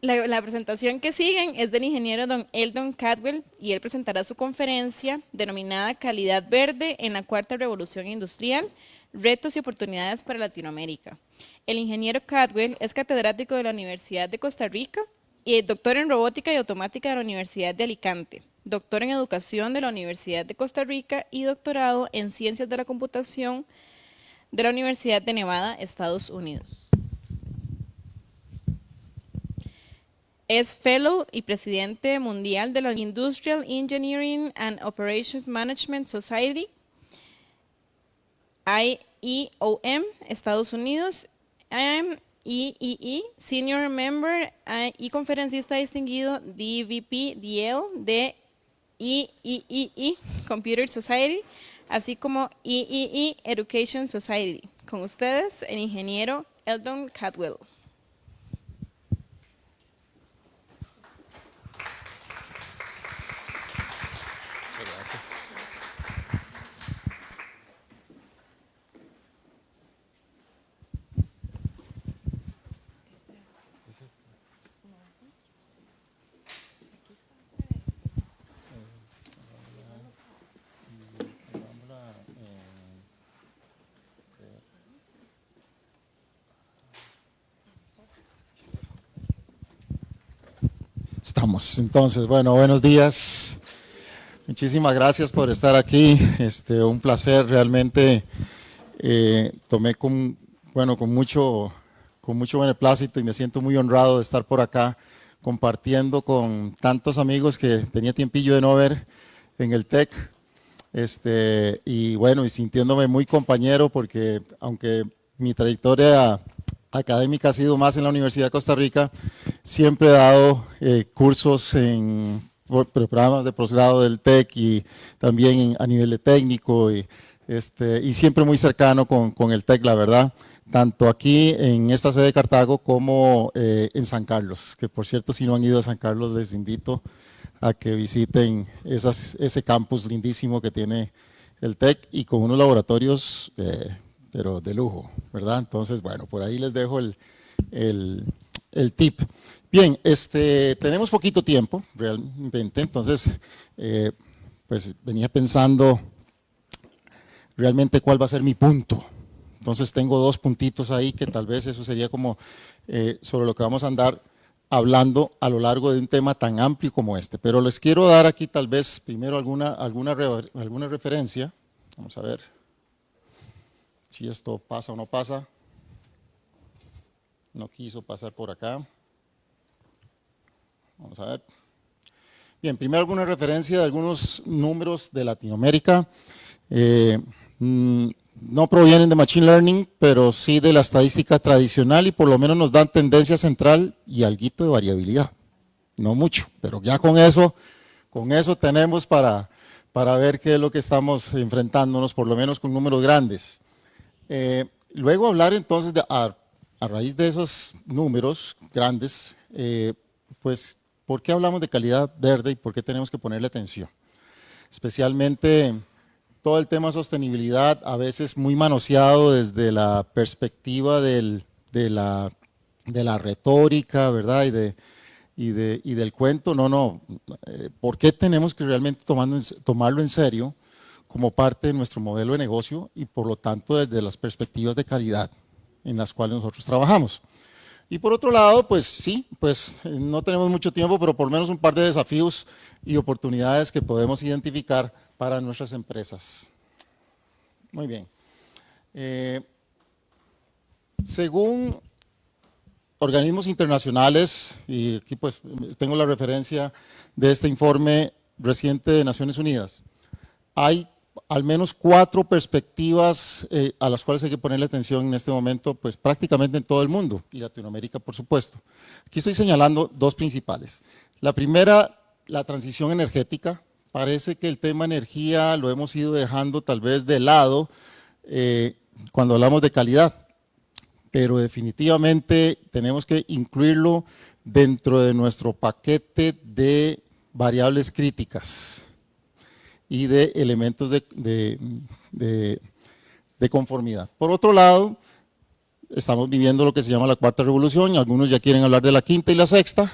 La presentación que siguen es del ingeniero don Eldon Cadwell y él presentará su conferencia denominada Calidad Verde en la Cuarta Revolución Industrial, retos y oportunidades para Latinoamérica. El ingeniero Cadwell es catedrático de la Universidad de Costa Rica y doctor en robótica y automática de la Universidad de Alicante, doctor en educación de la Universidad de Costa Rica y doctorado en ciencias de la computación de la Universidad de Nevada, Estados Unidos. Es Fellow y Presidente Mundial de la Industrial Engineering and Operations Management Society, IEOM, Estados Unidos, IEEE, Senior Member y conferencista distinguido DVP DL de IEEE Computer Society, así como IEEE Education Society. Con ustedes, el ingeniero Eldon Cadwell. Estamos, entonces, bueno, buenos días. Muchísimas gracias por estar aquí. Un placer realmente. Tomé con mucho beneplácito y me siento muy honrado de estar por acá compartiendo con tantos amigos que tenía tiempillo de no ver en el TEC. Y bueno, y sintiéndome muy compañero porque aunque mi trayectoria académica ha sido más en la Universidad de Costa Rica, siempre he dado cursos en programas de posgrado del TEC y también a nivel de técnico y siempre muy cercano con el TEC, la verdad, tanto aquí en esta sede de Cartago como en San Carlos, que por cierto si no han ido a San Carlos les invito a que visiten ese campus lindísimo que tiene el TEC y con unos laboratorios pero de lujo, ¿verdad? Entonces, bueno, por ahí les dejo el tip. Bien, tenemos poquito tiempo, realmente, entonces, pues venía pensando realmente cuál va a ser mi punto. Entonces tengo dos puntitos ahí que tal vez eso sería como sobre lo que vamos a andar hablando a lo largo de un tema tan amplio como este. Pero les quiero dar aquí tal vez primero alguna referencia. Vamos a ver si esto pasa o no pasa. No quiso pasar por acá. Vamos a ver. Bien, primero alguna referencia de algunos números de Latinoamérica. No provienen de Machine Learning, pero sí de la estadística tradicional y por lo menos nos dan tendencia central y alguito de variabilidad. No mucho, pero ya con eso tenemos para ver qué es lo que estamos enfrentándonos, por lo menos con números grandes. Luego hablar entonces, a raíz de esos números grandes, pues, ¿por qué hablamos de calidad verde y por qué tenemos que ponerle atención? Especialmente todo el tema de sostenibilidad, a veces muy manoseado desde la perspectiva de la retórica, ¿verdad? Y del cuento. No, ¿por qué tenemos que realmente tomarlo en serio como parte de nuestro modelo de negocio y por lo tanto desde las perspectivas de calidad en las cuales nosotros trabajamos? Y por otro lado, pues sí, pues no tenemos mucho tiempo, pero por lo menos un par de desafíos y oportunidades que podemos identificar para nuestras empresas. Muy bien. Según organismos internacionales, y aquí pues tengo la referencia de este informe reciente de Naciones Unidas, hay al menos 4 perspectivas a las cuales hay que ponerle atención en este momento, pues prácticamente en todo el mundo, y Latinoamérica por supuesto. Aquí estoy señalando 2 principales. La primera, la transición energética. Parece que el tema energía lo hemos ido dejando tal vez de lado cuando hablamos de calidad, pero definitivamente tenemos que incluirlo dentro de nuestro paquete de variables críticas y de elementos de conformidad. Por otro lado, estamos viviendo lo que se llama la cuarta revolución, algunos ya quieren hablar de la quinta y la sexta.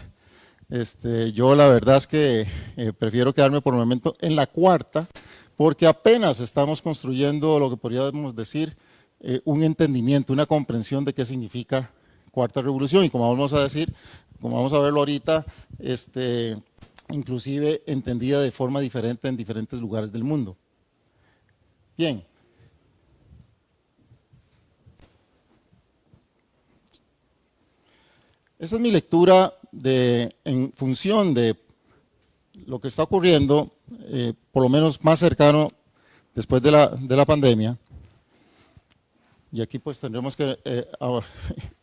Yo la verdad es que prefiero quedarme por el momento en la cuarta, porque apenas estamos construyendo lo que podríamos decir un entendimiento, una comprensión de qué significa cuarta revolución, y como vamos a decir, como vamos a verlo ahorita, inclusive entendida de forma diferente en diferentes lugares del mundo. Bien. Esta es mi lectura en función de lo que está ocurriendo, por lo menos más cercano después de la pandemia. Y aquí pues tendremos que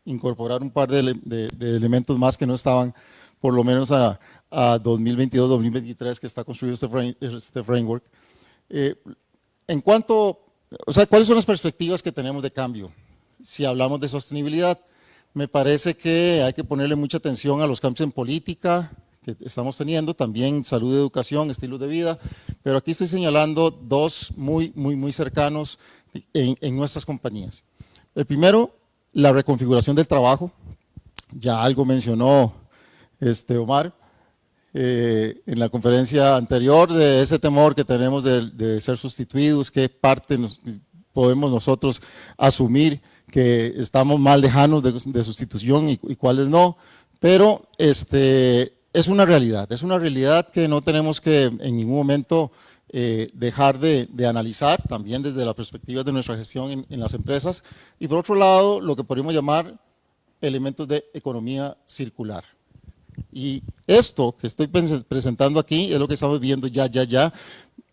incorporar un par de elementos más que no estaban por lo menos a 2022-2023 que está construido este framework. En cuanto, o sea, ¿cuáles son las perspectivas que tenemos de cambio? Si hablamos de sostenibilidad, me parece que hay que ponerle mucha atención a los cambios en política que estamos teniendo, también salud, educación, estilos de vida, pero aquí estoy señalando dos muy cercanos en nuestras compañías. El primero, la reconfiguración del trabajo, ya algo mencionó Omar, en la conferencia anterior, de ese temor que tenemos de ser sustituidos, qué parte podemos nosotros asumir que estamos más lejanos de sustitución y cuáles no, pero es una realidad que no tenemos que en ningún momento dejar de analizar, también desde la perspectiva de nuestra gestión en las empresas, y por otro lado, lo que podríamos llamar elementos de economía circular. Y esto que estoy presentando aquí es lo que estamos viendo ya.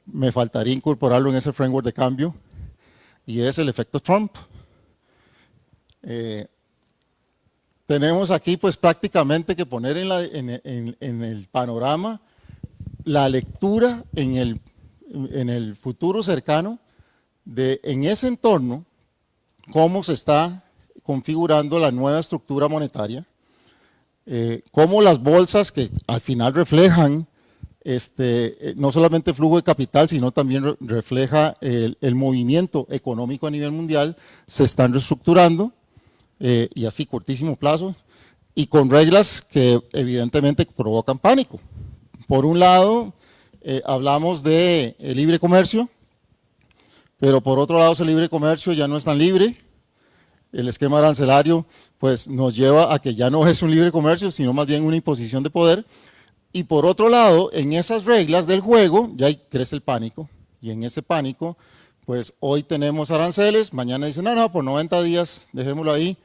Me faltaría incorporarlo en ese framework de cambio, y es el efecto Trump. Tenemos aquí pues prácticamente que poner en el panorama la lectura en el futuro cercano en ese entorno, cómo se está configurando la nueva estructura monetaria, cómo las bolsas que al final reflejan no solamente flujo de capital, sino también refleja el movimiento económico a nivel mundial, se están reestructurando, y así cortísimo plazo, y con reglas que evidentemente provocan pánico. Por un lado, hablamos de libre comercio, pero por otro lado ese libre comercio ya no es tan libre. El esquema arancelario pues nos lleva a que ya no es un libre comercio, sino más bien una imposición de poder. Y por otro lado, en esas reglas del juego ya crece el pánico, y en ese pánico pues hoy tenemos aranceles, mañana dicen no, por 90 días dejémoslo ahí,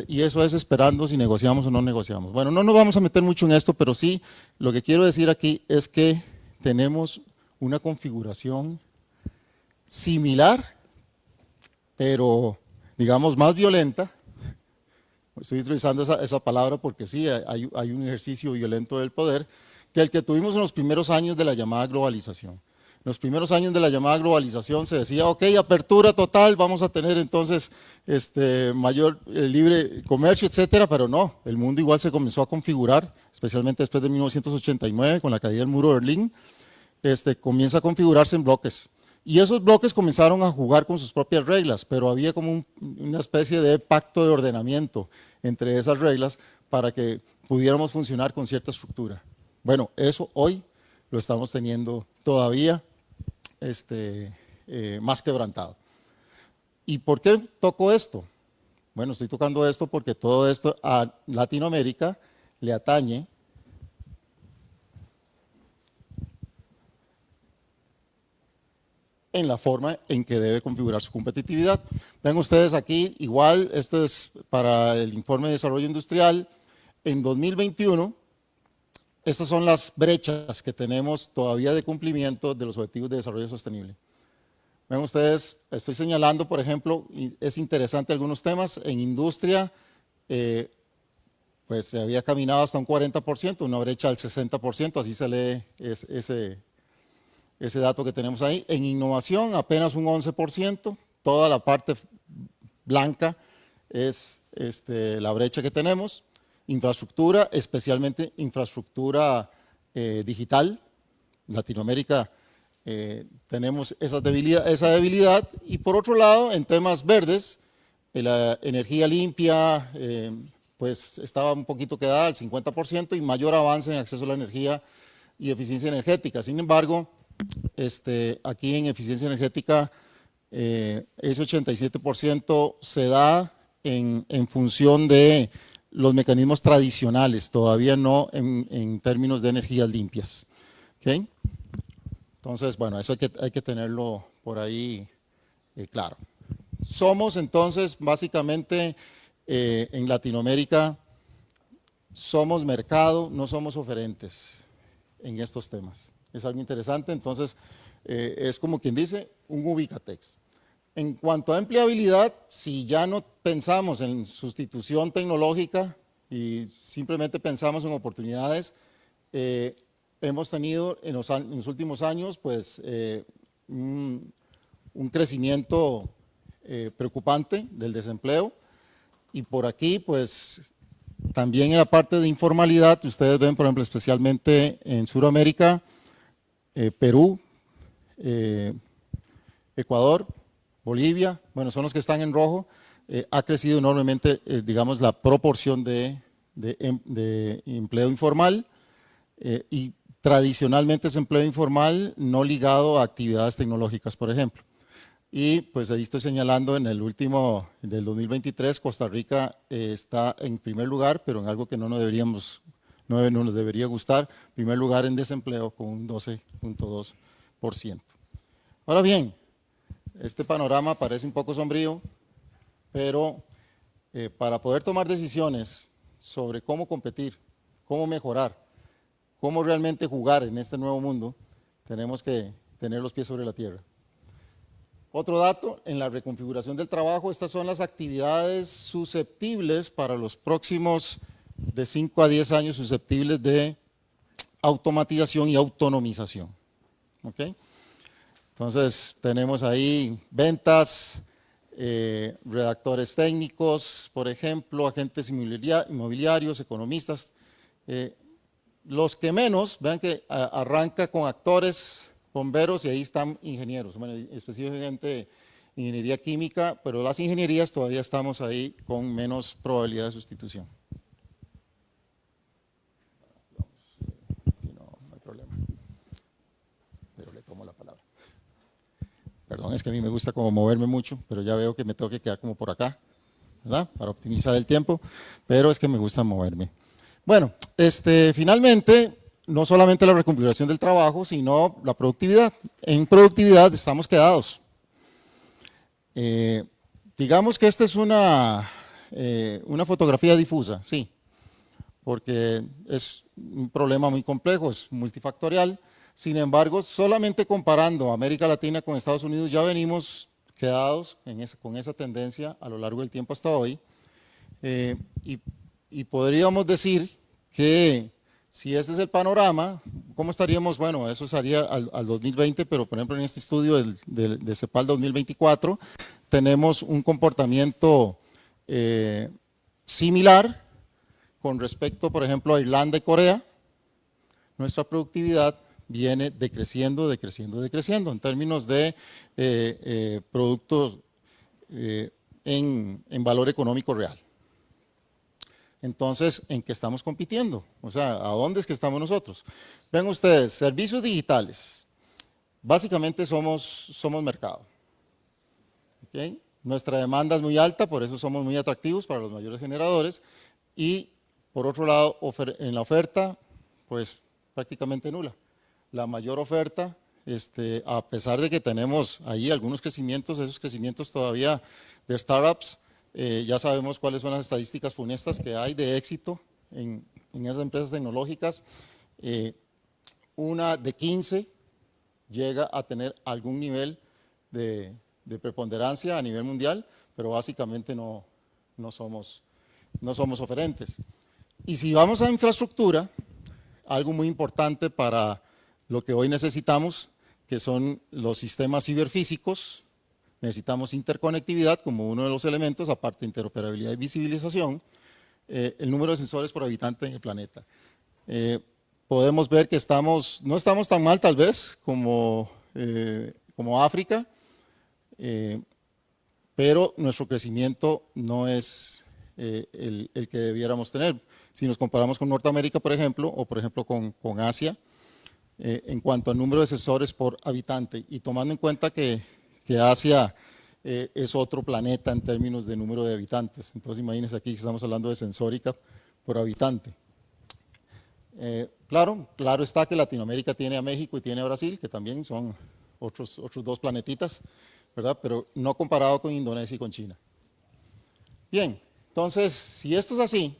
y eso es esperando si negociamos o no negociamos. Bueno, no nos vamos a meter mucho en esto, pero sí lo que quiero decir aquí es que tenemos una configuración similar, pero digamos más violenta. Estoy utilizando esa palabra porque sí, hay un ejercicio violento del poder, que el que tuvimos en los primeros años de la llamada globalización. En los primeros años de la llamada globalización se decía, ok, apertura total, vamos a tener entonces mayor libre comercio, etcétera, pero no, el mundo igual se comenzó a configurar, especialmente después de 1989, con la caída del muro de Berlín, comienza a configurarse en bloques. Y esos bloques comenzaron a jugar con sus propias reglas, pero había como una especie de pacto de ordenamiento entre esas reglas para que pudiéramos funcionar con cierta estructura. Bueno, eso hoy lo estamos teniendo todavía más quebrantado. ¿Y por qué toco esto? Bueno, estoy tocando esto porque todo esto a Latinoamérica le atañe en la forma en que debe configurar su competitividad. Ven ustedes aquí, igual, este es para el informe de desarrollo industrial. En 2021, estas son las brechas que tenemos todavía de cumplimiento de los objetivos de desarrollo sostenible. Ven ustedes, estoy señalando, por ejemplo, y es interesante algunos temas, en industria, pues se había caminado hasta un 40%, una brecha del 60%, así se lee ese dato que tenemos ahí. En innovación apenas un 11%, toda la parte blanca es la brecha que tenemos. Infraestructura, especialmente infraestructura digital, Latinoamérica tenemos esa debilidad, y por otro lado en temas verdes La energía limpia, pues estaba un poquito quedada al 50% y mayor avance en acceso a la energía y eficiencia energética. Sin embargo, aquí en eficiencia energética, ese 87% se da en función de los mecanismos tradicionales, todavía no en términos de energías limpias. ¿Okay? Entonces, bueno, eso hay que tenerlo por ahí claro. Somos entonces básicamente en Latinoamérica, somos mercado, no somos oferentes en estos temas. Es algo interesante, entonces es como quien dice un Ubicatex. En cuanto a empleabilidad, si ya no pensamos en sustitución tecnológica y simplemente pensamos en oportunidades, hemos tenido en los últimos años pues un crecimiento preocupante del desempleo y por aquí pues también en la parte de informalidad, ustedes ven por ejemplo especialmente en Sudamérica, Perú, Ecuador, Bolivia, bueno son los que están en rojo, ha crecido enormemente digamos la proporción de empleo informal y tradicionalmente es empleo informal no ligado a actividades tecnológicas por ejemplo. Y pues ahí estoy señalando en el último del 2023, Costa Rica está en primer lugar, pero en algo que no nos debería gustar, primer lugar en desempleo con un 12.2%. Ahora bien, este panorama parece un poco sombrío, pero para poder tomar decisiones sobre cómo competir, cómo mejorar, cómo realmente jugar en este nuevo mundo, tenemos que tener los pies sobre la tierra. Otro dato, en la reconfiguración del trabajo, estas son las actividades susceptibles para los próximos de 5 a 10 años, susceptibles de automatización y autonomización. ¿Okay? Entonces, tenemos ahí ventas, redactores técnicos, por ejemplo, agentes inmobiliarios, economistas. Los que menos, vean que arranca con actores, bomberos y ahí están ingenieros, bueno, específicamente ingeniería química, pero las ingenierías todavía estamos ahí con menos probabilidad de sustitución. Si no, no hay problema. Pero le tomo la palabra. Perdón, es que a mí me gusta como moverme mucho, pero ya veo que me tengo que quedar como por acá, ¿verdad? Para optimizar el tiempo, pero es que me gusta moverme. Bueno, finalmente, no solamente la reconfiguración del trabajo, sino la productividad. En productividad estamos quedados. Digamos que esta es una fotografía difusa, sí, porque es un problema muy complejo, es multifactorial. Sin embargo, solamente comparando América Latina con Estados Unidos, ya venimos quedados con esa tendencia a lo largo del tiempo hasta hoy. Y podríamos decir que si este es el panorama, ¿cómo estaríamos? Bueno, eso sería al 2020, pero por ejemplo en este estudio de CEPAL 2024 tenemos un comportamiento similar con respecto, por ejemplo, a Irlanda y Corea. Nuestra productividad viene decreciendo en términos de productos en valor económico real. Entonces, ¿en qué estamos compitiendo? O sea, ¿a dónde es que estamos nosotros? Ven ustedes, servicios digitales. Básicamente somos mercado. ¿Okay? Nuestra demanda es muy alta, por eso somos muy atractivos para los mayores generadores. Y por otro lado, en la oferta, pues prácticamente nula. La mayor oferta, a pesar de que tenemos ahí algunos crecimientos, esos crecimientos todavía de startups, ya sabemos cuáles son las estadísticas funestas que hay de éxito en esas empresas tecnológicas. Una de 15 llega a tener algún nivel de preponderancia a nivel mundial, pero básicamente no somos oferentes. Y si vamos a infraestructura, algo muy importante para lo que hoy necesitamos, que son los sistemas ciberfísicos. Necesitamos interconectividad como uno de los elementos, aparte de interoperabilidad y visibilización, el número de sensores por habitante en el planeta. Podemos ver que no estamos tan mal tal vez como África, pero nuestro crecimiento no es el que debiéramos tener. Si nos comparamos con Norteamérica, por ejemplo, o por ejemplo con Asia, en cuanto al número de sensores por habitante, y tomando en cuenta que Asia es otro planeta en términos de número de habitantes. Entonces imagínense aquí que estamos hablando de sensórica por habitante. Claro está que Latinoamérica tiene a México y tiene a Brasil, que también son otros dos planetitas, ¿verdad? Pero no comparado con Indonesia y con China. Bien, entonces, si esto es así,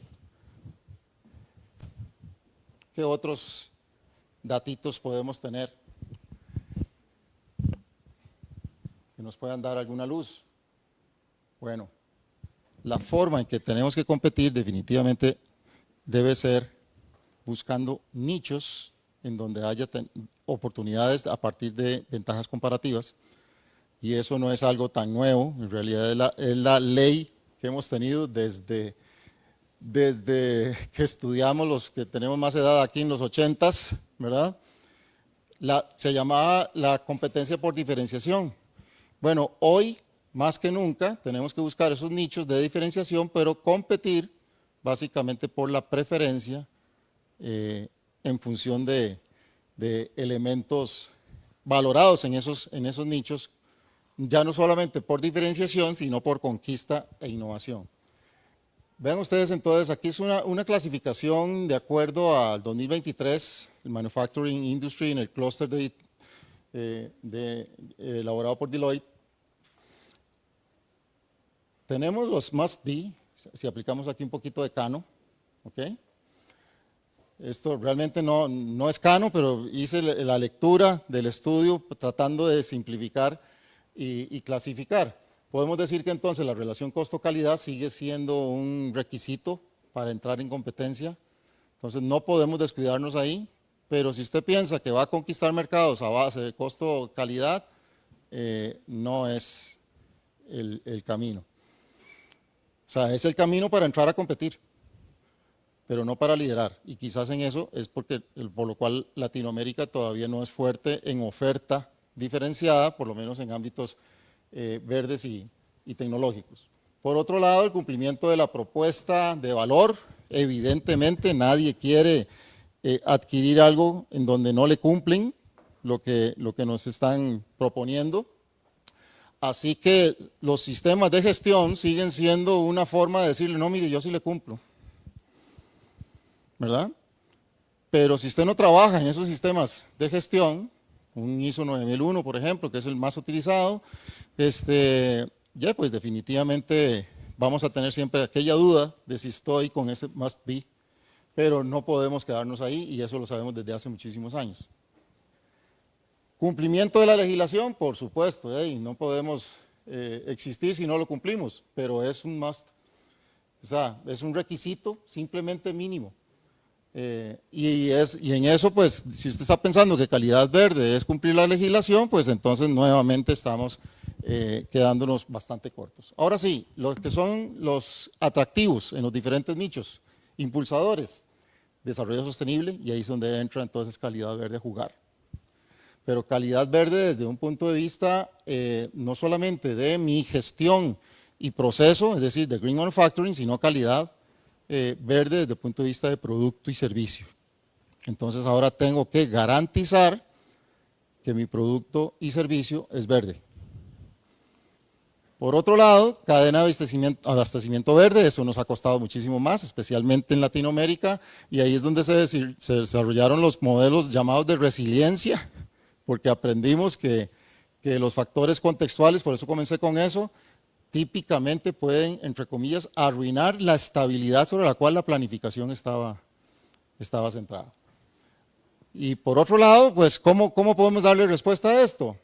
¿qué otros datitos podemos tener que nos puedan dar alguna luz? Bueno, la forma en que tenemos que competir definitivamente debe ser buscando nichos en donde haya oportunidades a partir de ventajas comparativas, y eso no es algo tan nuevo, en realidad es la ley que hemos tenido desde que estudiamos, los que tenemos más edad aquí en los 80s, ¿verdad? Se llamaba la competencia por diferenciación. Bueno, hoy más que nunca tenemos que buscar esos nichos de diferenciación, pero competir básicamente por la preferencia en función de elementos valorados en esos nichos, ya no solamente por diferenciación, sino por conquista e innovación. Vean ustedes entonces, aquí es una clasificación de acuerdo al 2023, el Manufacturing Industry en el clúster elaborado por Deloitte. Tenemos los must be, si aplicamos aquí un poquito de Kano, ¿ok? Esto realmente no es Kano, pero hice la lectura del estudio tratando de simplificar y clasificar. Podemos decir que entonces la relación costo-calidad sigue siendo un requisito para entrar en competencia, entonces no podemos descuidarnos ahí, pero si usted piensa que va a conquistar mercados a base de costo-calidad, no es el camino. O sea, es el camino para entrar a competir, pero no para liderar, y quizás en eso es por lo cual Latinoamérica todavía no es fuerte en oferta diferenciada, por lo menos en ámbitos verdes y tecnológicos. Por otro lado, el cumplimiento de la propuesta de valor, evidentemente nadie quiere adquirir algo en donde no le cumplen lo que nos están proponiendo. Así que los sistemas de gestión siguen siendo una forma de decirle, no, mire, yo sí le cumplo, ¿verdad? Pero si usted no trabaja en esos sistemas de gestión, un ISO 9001, por ejemplo, que es el más utilizado, ya pues definitivamente vamos a tener siempre aquella duda de si estoy con ese must be, pero no podemos quedarnos ahí y eso lo sabemos desde hace muchísimos años. Cumplimiento de la legislación, por supuesto, no podemos existir si no lo cumplimos, pero es un must, o sea, es un requisito simplemente mínimo. Y en eso, pues, si usted está pensando que calidad verde es cumplir la legislación, pues entonces nuevamente estamos quedándonos bastante cortos. Ahora sí, lo que son los atractivos en los diferentes nichos, impulsadores, desarrollo sostenible, y ahí es donde entra entonces calidad verde a jugar. Pero calidad verde desde un punto de vista no solamente de mi gestión y proceso, es decir, de Green Manufacturing, sino calidad verde desde el punto de vista de producto y servicio. Entonces ahora tengo que garantizar que mi producto y servicio es verde. Por otro lado, cadena de abastecimiento verde, eso nos ha costado muchísimo más, especialmente en Latinoamérica, y ahí es donde se desarrollaron los modelos llamados de resiliencia, porque aprendimos que los factores contextuales, por eso comencé con eso, típicamente pueden, entre comillas, arruinar la estabilidad sobre la cual la planificación estaba centrada. Y por otro lado, pues, ¿cómo podemos darle respuesta a esto?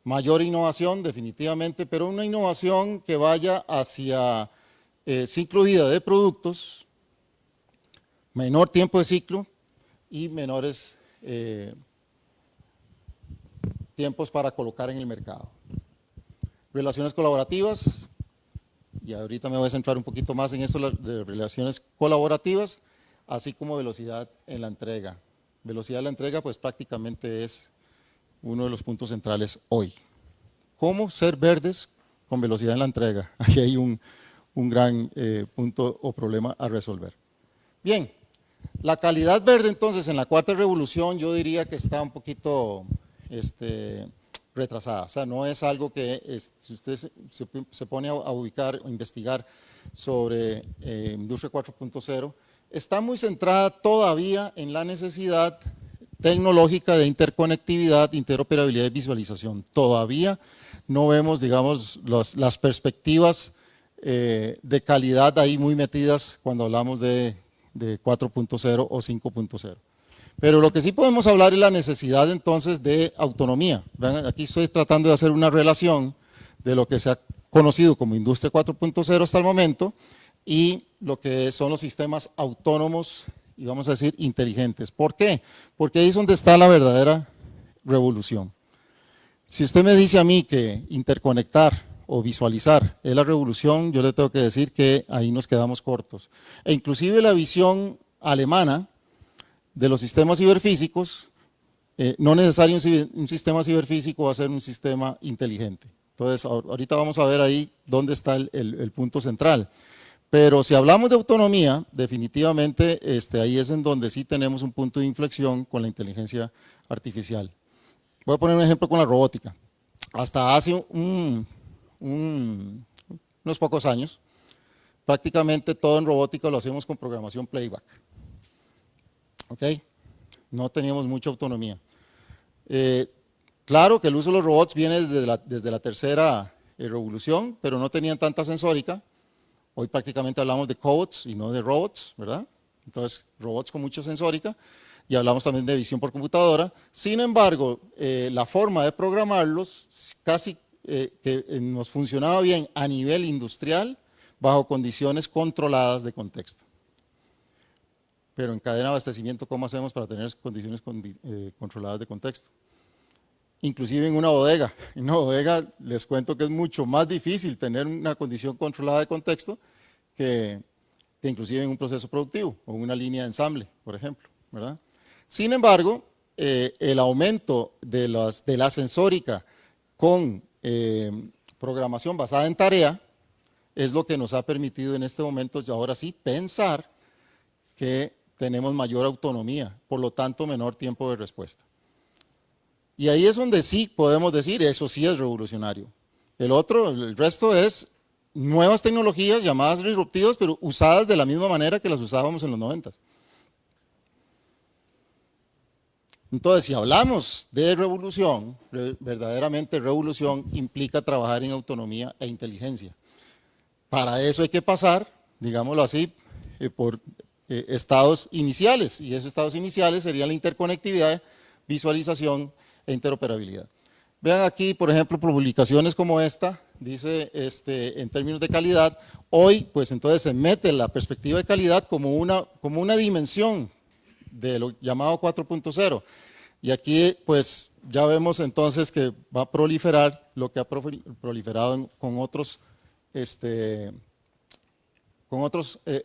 Mayor innovación, definitivamente, pero una innovación que vaya hacia ciclo de vida de productos, menor tiempo de ciclo y menores tiempos para colocar en el mercado. Relaciones colaborativas, y ahorita me voy a centrar un poquito más en esto de relaciones colaborativas, así como velocidad en la entrega. Velocidad en la entrega, pues prácticamente es uno de los puntos centrales hoy. ¿Cómo ser verdes con velocidad en la entrega. Ahí hay un gran punto o problema a resolver. Bien, la calidad verde entonces en la cuarta revolución yo diría que está un poquito retrasada, o sea, no es algo que si usted se pone a ubicar o investigar sobre Industria 4.0, está muy centrada todavía en la necesidad tecnológica de interconectividad, interoperabilidad y visualización. Todavía no vemos, digamos, las perspectivas de calidad ahí muy metidas cuando hablamos de 4.0 o 5.0. Pero lo que sí podemos hablar es la necesidad entonces de autonomía. Vean, aquí estoy tratando de hacer una relación de lo que se ha conocido como Industria 4.0 hasta el momento y lo que son los sistemas autónomos y vamos a decir inteligentes. ¿Por qué? Porque ahí es donde está la verdadera revolución. Si usted me dice a mí que interconectar o visualizar es la revolución, yo le tengo que decir que ahí nos quedamos cortos. E inclusive la visión alemana de los sistemas ciberfísicos, no necesario un sistema ciberfísico va a ser un sistema inteligente. Entonces, ahorita vamos a ver ahí dónde está el punto central. Pero si hablamos de autonomía, definitivamente ahí es en donde sí tenemos un punto de inflexión con la inteligencia artificial. Voy a poner un ejemplo con la robótica. Hasta hace unos pocos años, prácticamente todo en robótica lo hacemos con programación playback. ¿Ok? No teníamos mucha autonomía. Claro que el uso de los robots viene desde la tercera revolución, pero no tenían tanta sensórica. Hoy prácticamente hablamos de cobots y no de robots, ¿verdad? Entonces, robots con mucha sensórica y hablamos también de visión por computadora. Sin embargo, la forma de programarlos casi que nos funcionaba bien a nivel industrial bajo condiciones controladas de contexto. Pero en cadena de abastecimiento, ¿cómo hacemos para tener condiciones controladas de contexto? Inclusive en una bodega. En una bodega les cuento que es mucho más difícil tener una condición controlada de contexto que inclusive en un proceso productivo o en una línea de ensamble, por ejemplo, ¿verdad? Sin embargo, el aumento de la sensórica con programación basada en tarea es lo que nos ha permitido en este momento, ahora sí, pensar que tenemos mayor autonomía, por lo tanto menor tiempo de respuesta. Y ahí es donde sí podemos decir, eso sí es revolucionario. El resto es nuevas tecnologías llamadas disruptivas, pero usadas de la misma manera que las usábamos en los 90. Entonces, si hablamos de revolución, verdaderamente revolución implica trabajar en autonomía e inteligencia. Para eso hay que pasar, digámoslo así, por estados iniciales, y esos estados iniciales serían la interconectividad, visualización e interoperabilidad. Vean aquí, por ejemplo, publicaciones como esta, dice en términos de calidad, hoy pues entonces se mete la perspectiva de calidad como una dimensión de lo llamado 4.0. Y aquí pues ya vemos entonces que va a proliferar lo que ha proliferado con otros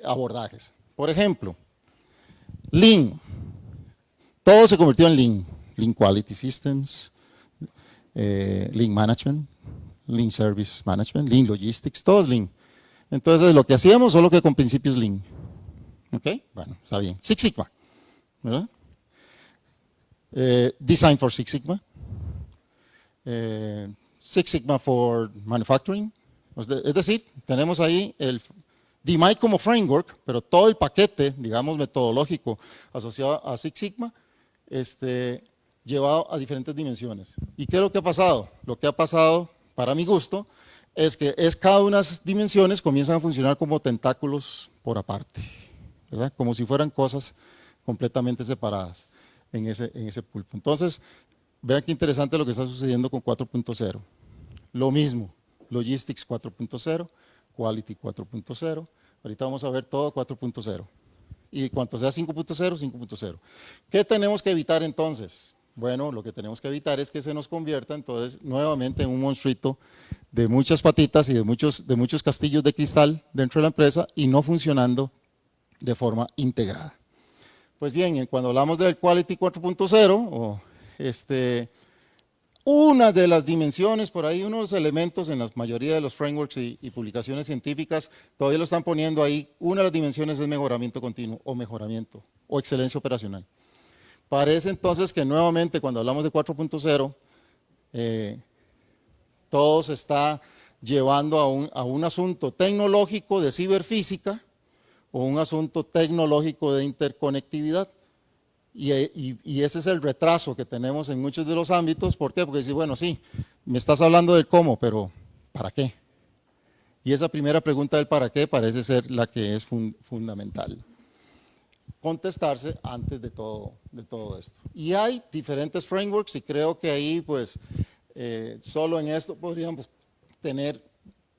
abordajes. Por ejemplo, Lean. Todo se convirtió en Lean. Lean Quality Systems, Lean Management, Lean Service Management, Lean Logistics, todo es Lean. Entonces, lo que hacíamos solo que con principios Lean. ¿Ok? Bueno, está bien. Six Sigma, ¿verdad? Design for Six Sigma. Six Sigma for Manufacturing. Es decir, tenemos ahí el DMAIC como framework, pero todo el paquete, digamos, metodológico asociado a Six Sigma, llevado a diferentes dimensiones. ¿Y qué es lo que ha pasado? Lo que ha pasado, para mi gusto, es que cada una de esas dimensiones comienzan a funcionar como tentáculos por aparte, ¿verdad? Como si fueran cosas completamente separadas en ese pulpo. Entonces, vean qué interesante lo que está sucediendo con 4.0. Lo mismo, Logistics 4.0, Quality 4.0, ahorita vamos a ver todo 4.0. Y cuanto sea 5.0, 5.0. ¿Qué tenemos que evitar entonces? Bueno, lo que tenemos que evitar es que se nos convierta entonces nuevamente en un monstruito de muchas patitas y de muchos castillos de cristal dentro de la empresa y no funcionando de forma integrada. Pues bien, cuando hablamos del Quality 4.0, una de las dimensiones, por ahí unos elementos en la mayoría de los frameworks y publicaciones científicas, todavía lo están poniendo ahí, una de las dimensiones es mejoramiento continuo, o mejoramiento, o excelencia operacional. Parece entonces que nuevamente cuando hablamos de 4.0, todo se está llevando a un asunto tecnológico de ciberfísica, o un asunto tecnológico de interconectividad. Y ese es el retraso que tenemos en muchos de los ámbitos. ¿Por qué? Porque dices, bueno, sí, me estás hablando del cómo, pero ¿para qué? Y esa primera pregunta del para qué parece ser la que es fundamental. Contestarse antes de todo esto. Y hay diferentes frameworks y creo que ahí, pues, solo en esto podríamos tener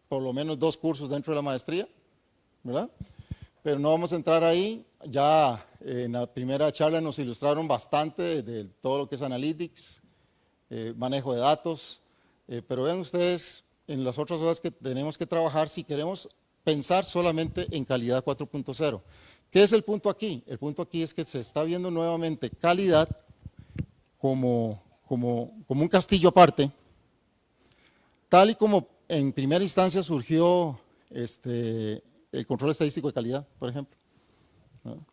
por lo menos 2 cursos dentro de la maestría, ¿verdad? Pero no vamos a entrar ahí. Ya en la primera charla nos ilustraron bastante de todo lo que es analytics, manejo de datos, pero vean ustedes en las otras cosas que tenemos que trabajar si queremos pensar solamente en calidad 4.0. ¿Qué es el punto aquí? El punto aquí es que se está viendo nuevamente calidad como un castillo aparte, tal y como en primera instancia surgió el control estadístico de calidad, por ejemplo, ¿no?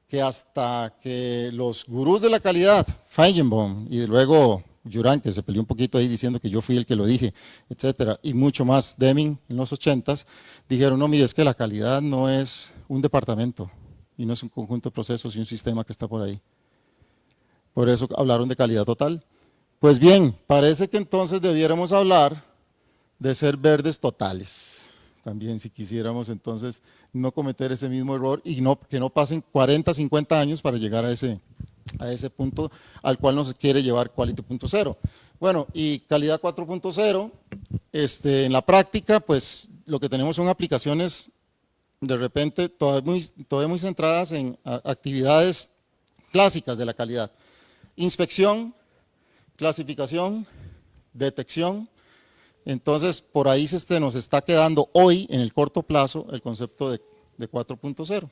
Que hasta que los gurús de la calidad, Feigenbaum y luego Juran, que se peleó un poquito ahí diciendo que yo fui el que lo dije, etcétera, y mucho más, Deming en los 80s, dijeron, no, mire, es que la calidad no es un departamento y no es un conjunto de procesos y un sistema que está por ahí. Por eso hablaron de calidad total. Pues bien, parece que entonces debiéramos hablar de ser verdes totales. También si quisiéramos entonces no cometer ese mismo error y que no pasen 40, 50 años para llegar a ese punto al cual nos quiere llevar Quality.0. Bueno, y calidad 4.0, en la práctica, pues lo que tenemos son aplicaciones de repente todavía muy centradas en actividades clásicas de la calidad. Inspección, clasificación, detección. Entonces, por ahí nos está quedando hoy, en el corto plazo, el concepto de 4.0.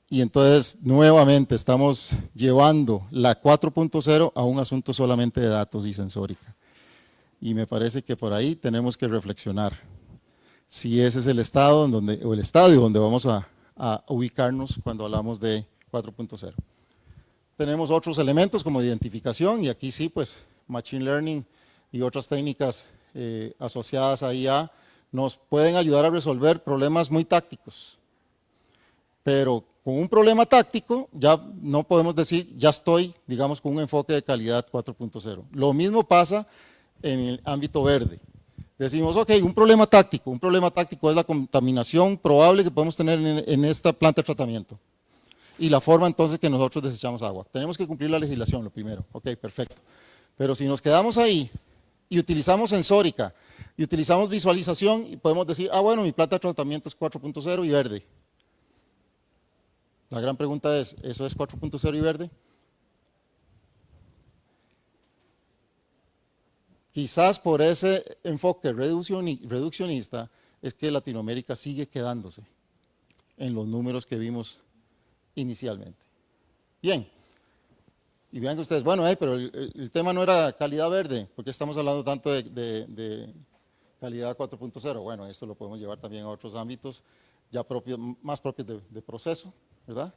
Y entonces, nuevamente, estamos llevando la 4.0 a un asunto solamente de datos y sensórica. Y me parece que por ahí tenemos que reflexionar si ese es el estado o el estadio donde vamos a ubicarnos cuando hablamos de 4.0. Tenemos otros elementos como identificación, y aquí sí, pues, Machine Learning y otras técnicas asociadas a IA nos pueden ayudar a resolver problemas muy tácticos. Pero con un problema táctico ya no podemos decir, ya estoy, digamos, con un enfoque de calidad 4.0. Lo mismo pasa en el ámbito verde. Decimos, ok, un problema táctico es la contaminación probable que podemos tener en esta planta de tratamiento. Y la forma entonces que nosotros desechamos agua. Tenemos que cumplir la legislación, lo primero. Ok, perfecto. Pero si nos quedamos ahí y utilizamos sensórica y utilizamos visualización, y podemos decir, ah, bueno, mi planta de tratamiento es 4.0 y verde. La gran pregunta es, ¿eso es 4.0 y verde? Quizás por ese enfoque reduccionista es que Latinoamérica sigue quedándose en los números que vimos inicialmente. Bien. Y vean que ustedes, bueno, pero el tema no era calidad verde, ¿por qué estamos hablando tanto de calidad 4.0? Bueno, esto lo podemos llevar también a otros ámbitos ya más propios de proceso, ¿verdad?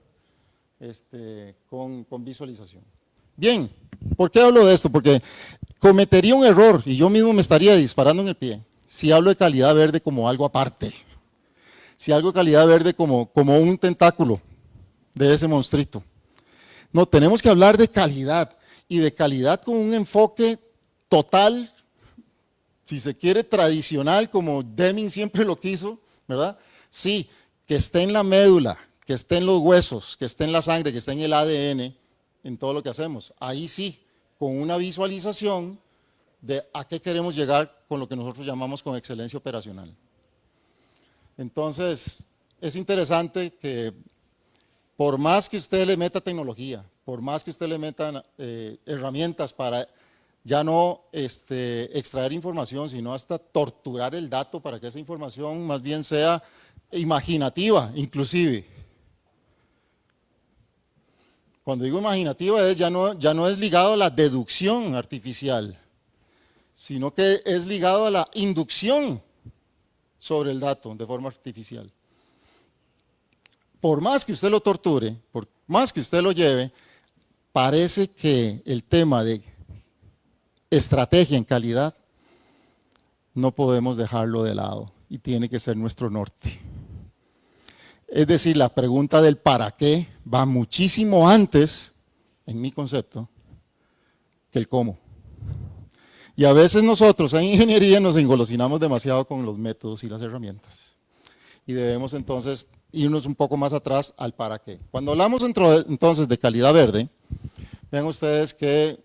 Con visualización. Bien, ¿por qué hablo de esto? Porque cometería un error y yo mismo me estaría disparando en el pie si hablo de calidad verde como algo aparte, si hablo de calidad verde como un tentáculo de ese monstruito. No, tenemos que hablar de calidad, y de calidad con un enfoque total, si se quiere tradicional, como Deming siempre lo quiso, ¿verdad? Sí, que esté en la médula, que esté en los huesos, que esté en la sangre, que esté en el ADN, en todo lo que hacemos. Ahí sí, con una visualización de a qué queremos llegar con lo que nosotros llamamos con excelencia operacional. Entonces, es interesante que por más que usted le meta tecnología, por más que usted le meta herramientas para ya no extraer información, sino hasta torturar el dato para que esa información más bien sea imaginativa, inclusive. Cuando digo imaginativa ya no es ligado a la deducción artificial, sino que es ligado a la inducción sobre el dato de forma artificial. Por más que usted lo torture, por más que usted lo lleve, parece que el tema de estrategia en calidad no podemos dejarlo de lado y tiene que ser nuestro norte. Es decir, la pregunta del para qué va muchísimo antes, en mi concepto, que el cómo. Y a veces nosotros en ingeniería nos engolosinamos demasiado con los métodos y las herramientas. Y debemos entonces irnos un poco más atrás al para qué. Cuando hablamos entonces de calidad verde, vean ustedes que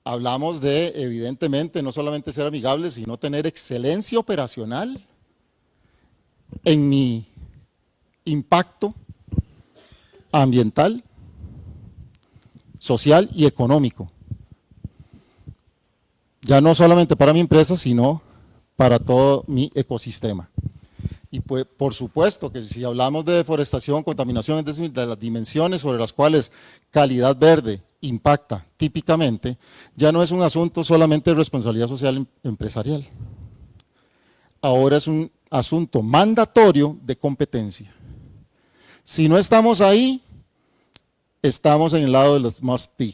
hablamos de, evidentemente, no solamente ser amigables, sino tener excelencia operacional en mi impacto ambiental, social y económico. Ya no solamente para mi empresa, sino para todo mi ecosistema. Y pues, por supuesto que si hablamos de deforestación, contaminación, es decir, de las dimensiones sobre las cuales calidad verde impacta típicamente, ya no es un asunto solamente de responsabilidad social empresarial. Ahora es un asunto mandatorio de competencia. Si no estamos ahí, estamos en el lado de los must be.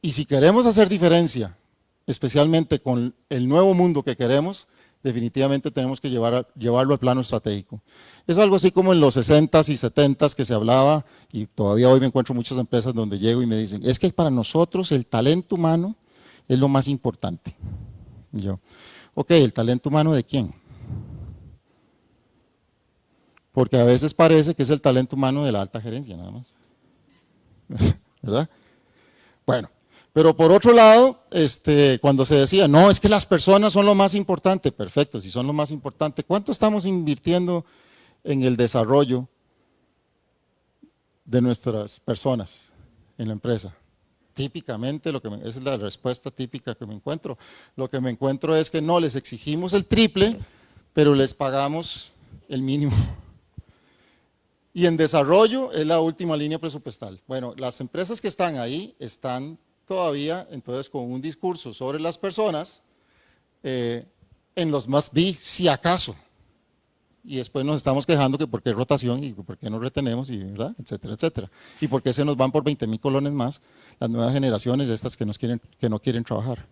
Y si queremos hacer diferencia, especialmente con el nuevo mundo que queremos, definitivamente tenemos que llevarlo al plano estratégico. Es algo así como en los 60s y 70s que se hablaba, y todavía hoy me encuentro muchas empresas donde llego y me dicen, es que para nosotros el talento humano es lo más importante. Y yo, ok, ¿el talento humano de quién? Porque a veces parece que es el talento humano de la alta gerencia, nada más. ¿Verdad? Bueno. Pero por otro lado, cuando se decía, no, es que las personas son lo más importante, perfecto, si son lo más importante, ¿cuánto estamos invirtiendo en el desarrollo de nuestras personas en la empresa? Típicamente, esa es la respuesta típica que me encuentro. Lo que me encuentro es que no, les exigimos el triple, pero les pagamos el mínimo. Y en desarrollo es la última línea presupuestal. Bueno, las empresas que están ahí están todavía, entonces, con un discurso sobre las personas en los must be, si acaso. Y después nos estamos quejando que por qué rotación y por qué no retenemos, y, ¿verdad? Etcétera, etcétera. Y por qué se nos van por 20,000 colones más las nuevas generaciones de estas que no quieren trabajar.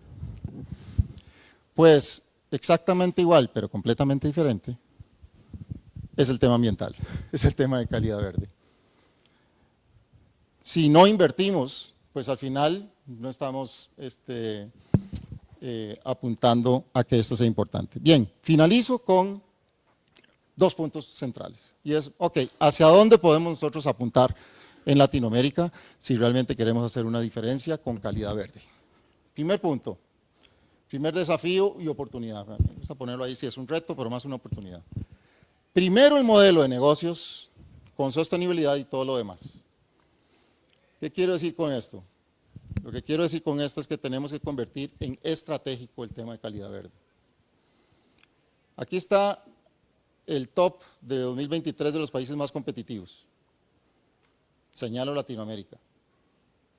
Pues exactamente igual, pero completamente diferente, es el tema ambiental, es el tema de calidad verde. Si no invertimos, pues al final no estamos apuntando a que esto sea importante. Bien, finalizo con 2 puntos centrales. Y es, ok, ¿hacia dónde podemos nosotros apuntar en Latinoamérica si realmente queremos hacer una diferencia con calidad verde? Primer punto, primer desafío y oportunidad. Vamos a ponerlo ahí, sí es un reto, pero más una oportunidad. Primero el modelo de negocios con sostenibilidad y todo lo demás. ¿Qué quiero decir con esto? Lo que quiero decir con esto es que tenemos que convertir en estratégico el tema de calidad verde. Aquí está el top de 2023 de los países más competitivos. Señalo Latinoamérica,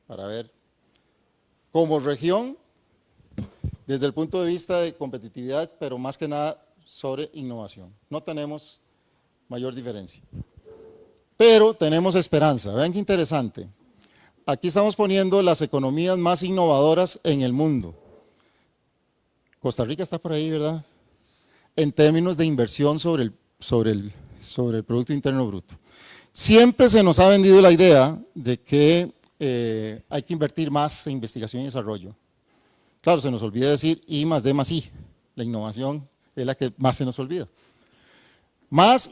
para ver, como región, desde el punto de vista de competitividad, pero más que nada sobre innovación. No tenemos mayor diferencia. Pero tenemos esperanza. Vean qué interesante. Aquí estamos poniendo las economías más innovadoras en el mundo. Costa Rica está por ahí, ¿verdad? En términos de inversión sobre el Producto Interno Bruto. Siempre se nos ha vendido la idea de que hay que invertir más en investigación y desarrollo. Claro, se nos olvida decir I más D más I. La innovación es la que más se nos olvida. Más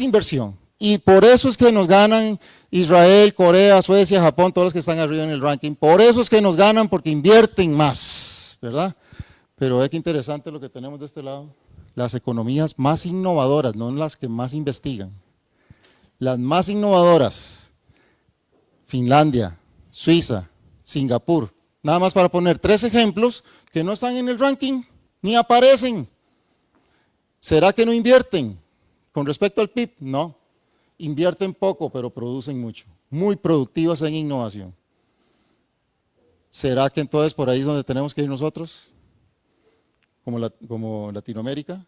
inversión. Y por eso es que nos ganan Israel, Corea, Suecia, Japón, todos los que están arriba en el ranking. Por eso es que nos ganan, porque invierten más, ¿verdad? Pero ve qué interesante lo que tenemos de este lado. Las economías más innovadoras, no las que más investigan. Las más innovadoras, Finlandia, Suiza, Singapur. Nada más para poner 3 ejemplos que no están en el ranking, ni aparecen. ¿Será que no invierten con respecto al PIB? No. invierten poco, pero producen mucho, muy productivas en innovación. ¿Será que entonces por ahí es donde tenemos que ir nosotros, como Latinoamérica?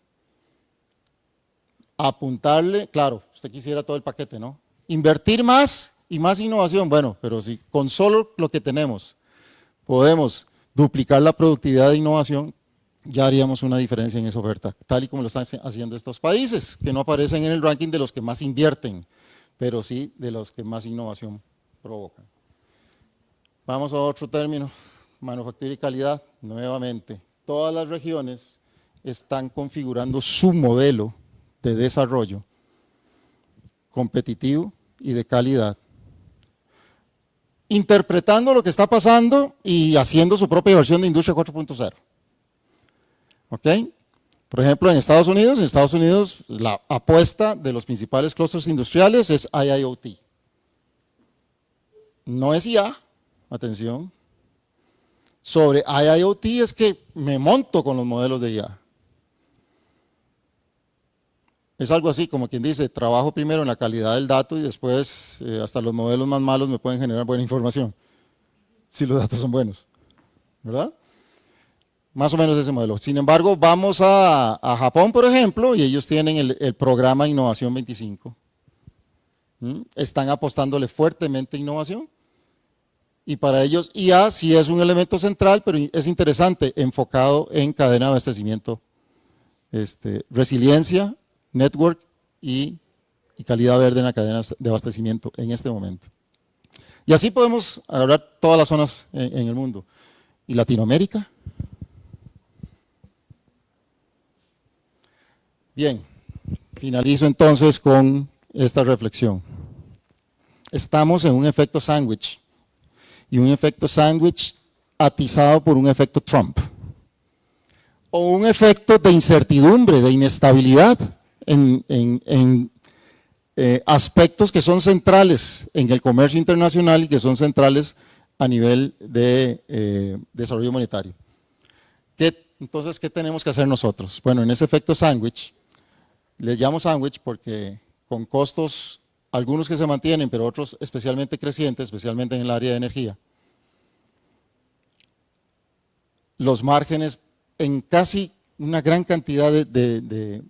Apuntarle, claro, usted quisiera todo el paquete, ¿no? Invertir más y más innovación, bueno, pero si con solo lo que tenemos podemos duplicar la productividad de innovación, ya haríamos una diferencia en esa oferta, tal y como lo están haciendo estos países, que no aparecen en el ranking de los que más invierten, pero sí de los que más innovación provocan. Vamos a otro término, manufactura y calidad, nuevamente. Todas las regiones están configurando su modelo de desarrollo competitivo y de calidad, interpretando lo que está pasando y haciendo su propia versión de Industria 4.0. ¿Ok? Por ejemplo, en Estados Unidos la apuesta de los principales clústeres industriales es IIoT. No es IA, atención. Sobre IIoT es que me monto con los modelos de IA. Es algo así, como quien dice, trabajo primero en la calidad del dato y después hasta los modelos más malos me pueden generar buena información, si los datos son buenos, ¿verdad? Más o menos ese modelo. Sin embargo, vamos a Japón, por ejemplo, y ellos tienen el programa Innovación 25. Están apostándole fuertemente a innovación. Y para ellos IA sí es un elemento central, pero es interesante, enfocado en cadena de abastecimiento, resiliencia, network y calidad verde en la cadena de abastecimiento en este momento. Y así podemos hablar todas las zonas en el mundo. ¿Y Latinoamérica? Bien, finalizo entonces con esta reflexión. Estamos en un efecto sándwich, y un efecto sándwich atizado por un efecto Trump, o un efecto de incertidumbre, de inestabilidad en aspectos que son centrales en el comercio internacional y que son centrales a nivel de desarrollo monetario. Entonces, ¿qué tenemos que hacer nosotros? Bueno, en ese efecto sándwich, le llamo sándwich porque con costos, algunos que se mantienen, pero otros especialmente crecientes, especialmente en el área de energía, los márgenes en casi una gran cantidad de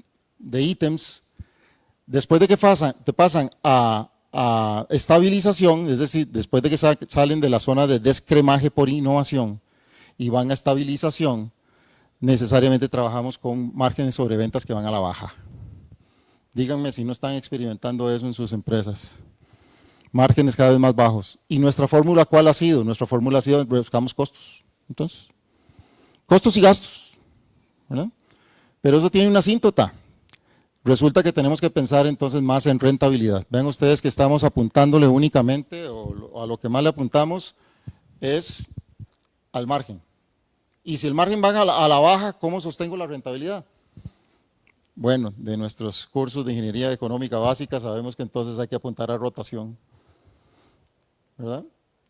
ítems, después de que pasan a estabilización, es decir, después de que salen de la zona de descremaje por innovación y van a estabilización, necesariamente trabajamos con márgenes sobre ventas que van a la baja. Díganme si no están experimentando eso en sus empresas. Márgenes cada vez más bajos. ¿Y nuestra fórmula cuál ha sido? Nuestra fórmula ha sido, buscamos costos. Entonces, costos y gastos, ¿verdad? Pero eso tiene una asíntota. Resulta que tenemos que pensar entonces más en rentabilidad. Ven ustedes que estamos apuntándole únicamente, o a lo que más le apuntamos, es al margen. Y si el margen va a la baja, ¿cómo sostengo la rentabilidad? Bueno, de nuestros cursos de ingeniería económica básica sabemos que entonces hay que apuntar a rotación, ¿verdad?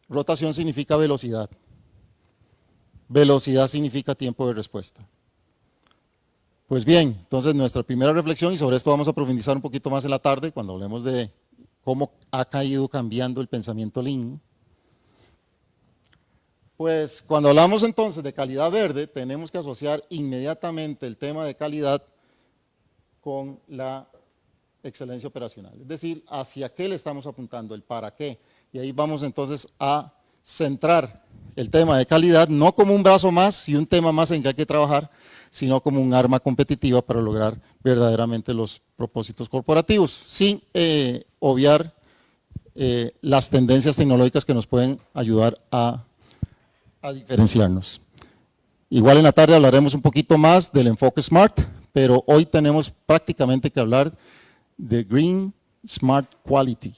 Rotación significa velocidad. Velocidad significa tiempo de respuesta. Pues bien, entonces nuestra primera reflexión, y sobre esto vamos a profundizar un poquito más en la tarde, cuando hablemos de cómo ha caído cambiando el pensamiento Lean. Pues cuando hablamos entonces de calidad verde, tenemos que asociar inmediatamente el tema de calidad con la excelencia operacional. Es decir, hacia qué le estamos apuntando, el para qué. Y ahí vamos entonces a centrar el tema de calidad, no como un brazo más y un tema más en que hay que trabajar, sino como un arma competitiva para lograr verdaderamente los propósitos corporativos, sin obviar las tendencias tecnológicas que nos pueden ayudar a diferenciarnos. Igual en la tarde hablaremos un poquito más del enfoque SMART, pero hoy tenemos prácticamente que hablar de Green Smart Quality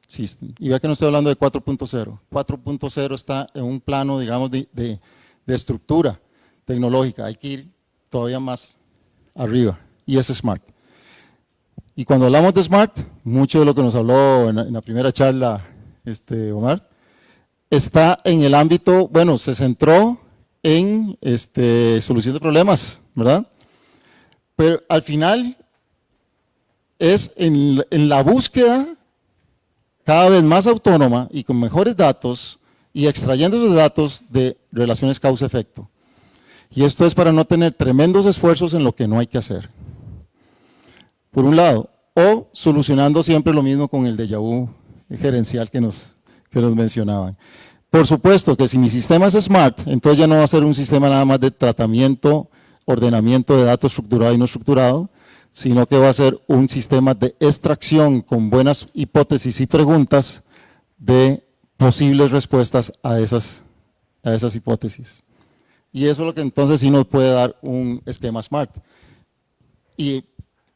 System. Y vea que no estoy hablando de 4.0. 4.0 está en un plano, digamos, de estructura tecnológica. Hay que ir todavía más arriba, y es SMART. Y cuando hablamos de SMART, mucho de lo que nos habló en la primera charla Omar, está en el ámbito, bueno, se centró en solución de problemas, ¿verdad? Pero al final, es en la búsqueda cada vez más autónoma y con mejores datos y extrayendo esos datos de relaciones causa-efecto. Y esto es para no tener tremendos esfuerzos en lo que no hay que hacer. Por un lado, o solucionando siempre lo mismo con el déjà vu gerencial que nos mencionaban. Por supuesto que si mi sistema es smart, entonces ya no va a ser un sistema nada más de tratamiento, ordenamiento de datos estructurado y no estructurado, sino que va a ser un sistema de extracción con buenas hipótesis y preguntas de posibles respuestas a esas hipótesis. Y eso es lo que entonces sí nos puede dar un esquema SMART. Y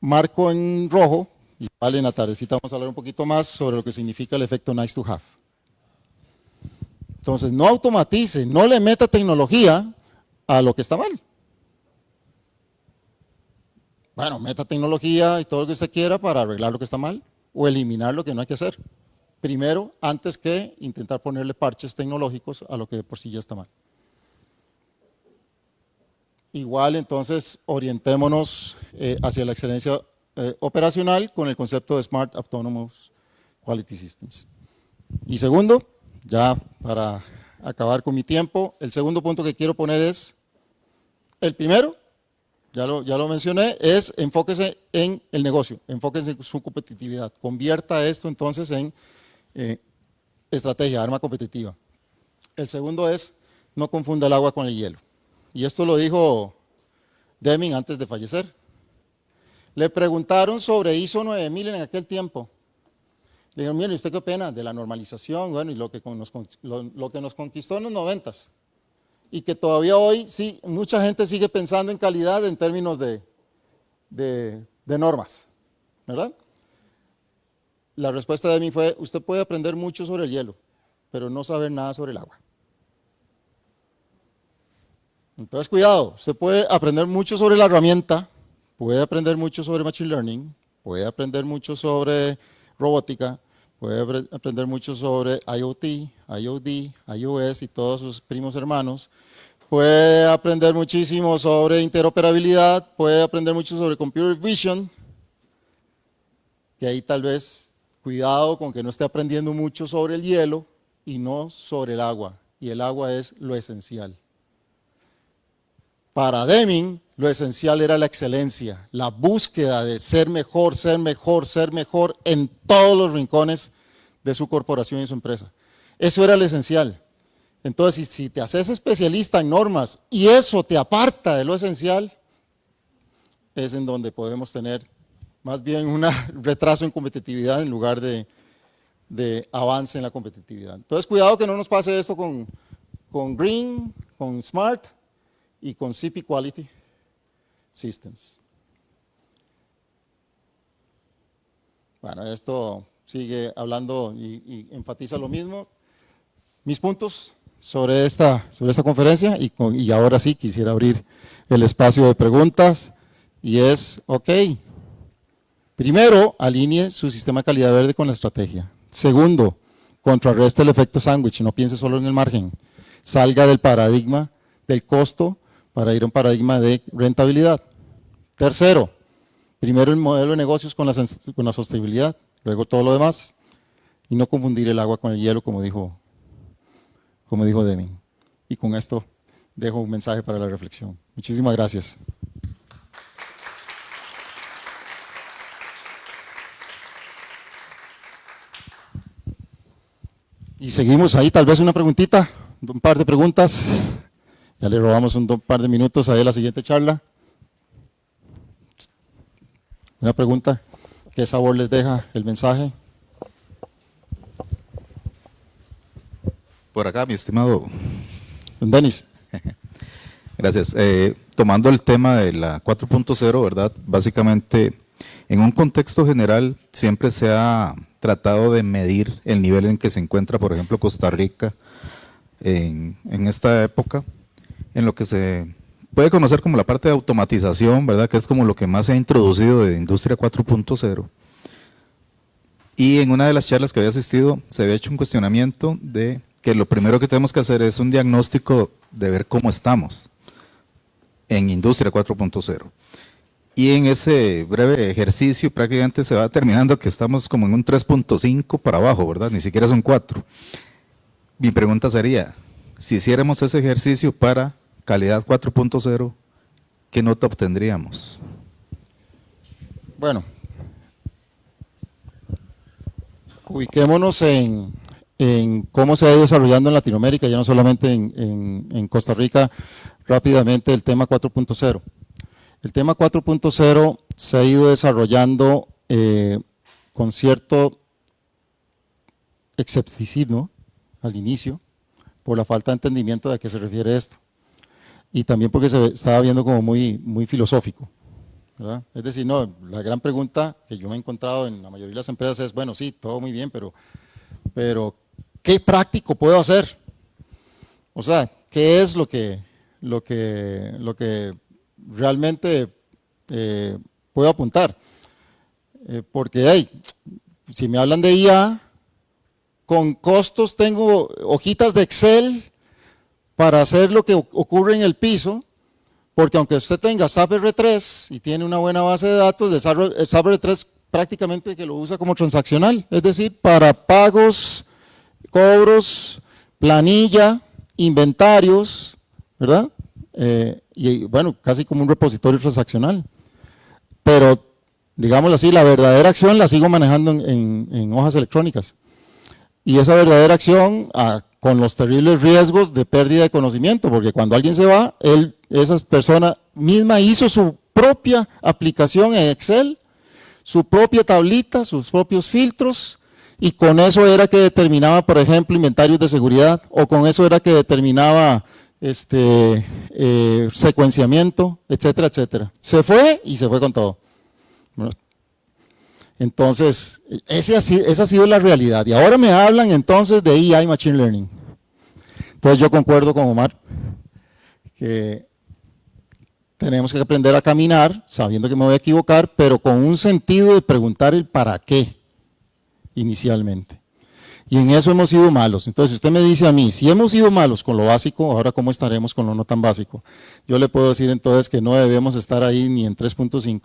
marco en rojo, y vale, en la tardecita vamos a hablar un poquito más sobre lo que significa el efecto nice to have. Entonces, no automatice, no le meta tecnología a lo que está mal. Bueno, meta tecnología y todo lo que usted quiera para arreglar lo que está mal o eliminar lo que no hay que hacer. Primero, antes que intentar ponerle parches tecnológicos a lo que de por sí ya está mal. Igual, entonces, orientémonos hacia la excelencia operacional con el concepto de Smart Autonomous Quality Systems. Y segundo, ya para acabar con mi tiempo, el segundo punto que quiero poner es, el primero, ya lo mencioné, es enfóquese en el negocio, enfóquese en su competitividad, convierta esto entonces en estrategia, arma competitiva. El segundo es, no confunda el agua con el hielo. Y esto lo dijo Deming antes de fallecer. Le preguntaron sobre ISO 9000 en aquel tiempo. Le dijeron, mire, ¿usted qué opina de la normalización? Bueno, y lo que nos conquistó en los 90s. Y que todavía hoy sí, mucha gente sigue pensando en calidad en términos de normas, ¿verdad? La respuesta de mí fue, usted puede aprender mucho sobre el hielo, pero no saber nada sobre el agua. Entonces, cuidado, usted puede aprender mucho sobre la herramienta, puede aprender mucho sobre Machine Learning, puede aprender mucho sobre robótica, puede aprender mucho sobre IoT, IoD, iOS y todos sus primos hermanos, puede aprender muchísimo sobre interoperabilidad, puede aprender mucho sobre Computer Vision, que ahí tal vez, cuidado con que no esté aprendiendo mucho sobre el hielo y no sobre el agua, y el agua es lo esencial. Para Deming, lo esencial era la excelencia, la búsqueda de ser mejor, ser mejor, ser mejor en todos los rincones de su corporación y su empresa. Eso era lo esencial. Entonces, si te haces especialista en normas y eso te aparta de lo esencial, es en donde podemos tener más bien un retraso en competitividad en lugar de avance en la competitividad. Entonces, cuidado que no nos pase esto con Green, con Smart y con CP Quality Systems. Bueno, esto sigue hablando y enfatiza lo mismo. Mis puntos sobre esta conferencia y ahora sí quisiera abrir el espacio de preguntas y es, ok, primero, alinee su sistema de calidad verde con la estrategia. Segundo, contrarreste el efecto sándwich, no piense solo en el margen. Salga del paradigma del costo para ir a un paradigma de rentabilidad. Tercero, primero el modelo de negocios con la sostenibilidad, luego todo lo demás, y no confundir el agua con el hielo, como dijo Deming. Y con esto dejo un mensaje para la reflexión. Muchísimas gracias. Y seguimos ahí, tal vez una preguntita, un par de preguntas. Ya le robamos un par de minutos a la siguiente charla. Una pregunta, ¿qué sabor les deja el mensaje? Por acá, mi estimado. Don Denis. Gracias. Tomando el tema de la 4.0, ¿verdad? Básicamente, en un contexto general, siempre se ha tratado de medir el nivel en que se encuentra, por ejemplo, Costa Rica en esta época, en lo que se puede conocer como la parte de automatización, ¿verdad? Que es como lo que más se ha introducido de Industria 4.0. Y en una de las charlas que había asistido, se había hecho un cuestionamiento de que lo primero que tenemos que hacer es un diagnóstico de ver cómo estamos en Industria 4.0. Y en ese breve ejercicio prácticamente se va terminando que estamos como en un 3.5 para abajo, ¿verdad? Ni siquiera son 4. Mi pregunta sería, si hiciéramos ese ejercicio para calidad 4.0, ¿qué nota obtendríamos? Bueno, ubiquémonos en cómo se ha ido desarrollando en Latinoamérica, ya no solamente en Costa Rica, rápidamente el tema 4.0. El tema 4.0 se ha ido desarrollando con cierto escepticismo al inicio, por la falta de entendimiento de a qué se refiere esto. Y también porque se estaba viendo como muy filosófico, ¿verdad? Es decir, no, la gran pregunta que yo me he encontrado en la mayoría de las empresas es, bueno, sí, todo muy bien, pero ¿qué práctico puedo hacer? O sea, ¿qué es lo que realmente puedo apuntar? Porque hey, si me hablan de IA, con costos tengo hojitas de Excel para hacer lo que ocurre en el piso, porque aunque usted tenga SAP R3 y tiene una buena base de datos, el SAP R3 prácticamente que lo usa como transaccional, es decir, para pagos, cobros, planilla, inventarios, ¿verdad? Y bueno, casi como un repositorio transaccional. Pero, digámoslo así, la verdadera acción la sigo manejando en hojas electrónicas. Y esa verdadera acción con los terribles riesgos de pérdida de conocimiento, porque cuando alguien se va, esa persona misma hizo su propia aplicación en Excel, su propia tablita, sus propios filtros, y con eso era que determinaba, por ejemplo, inventarios de seguridad, o con eso era que determinaba secuenciamiento, etcétera, etcétera. Se fue y se fue con todo. Entonces, esa ha sido la realidad. Y ahora me hablan entonces de AI Machine Learning. Entonces yo concuerdo con Omar que tenemos que aprender a caminar sabiendo que me voy a equivocar, pero con un sentido de preguntar el para qué inicialmente. Y en eso hemos sido malos. Entonces, si usted me dice a mí, si hemos sido malos con lo básico, ahora ¿cómo estaremos con lo no tan básico? Yo le puedo decir entonces que no debemos estar ahí ni en 3.5.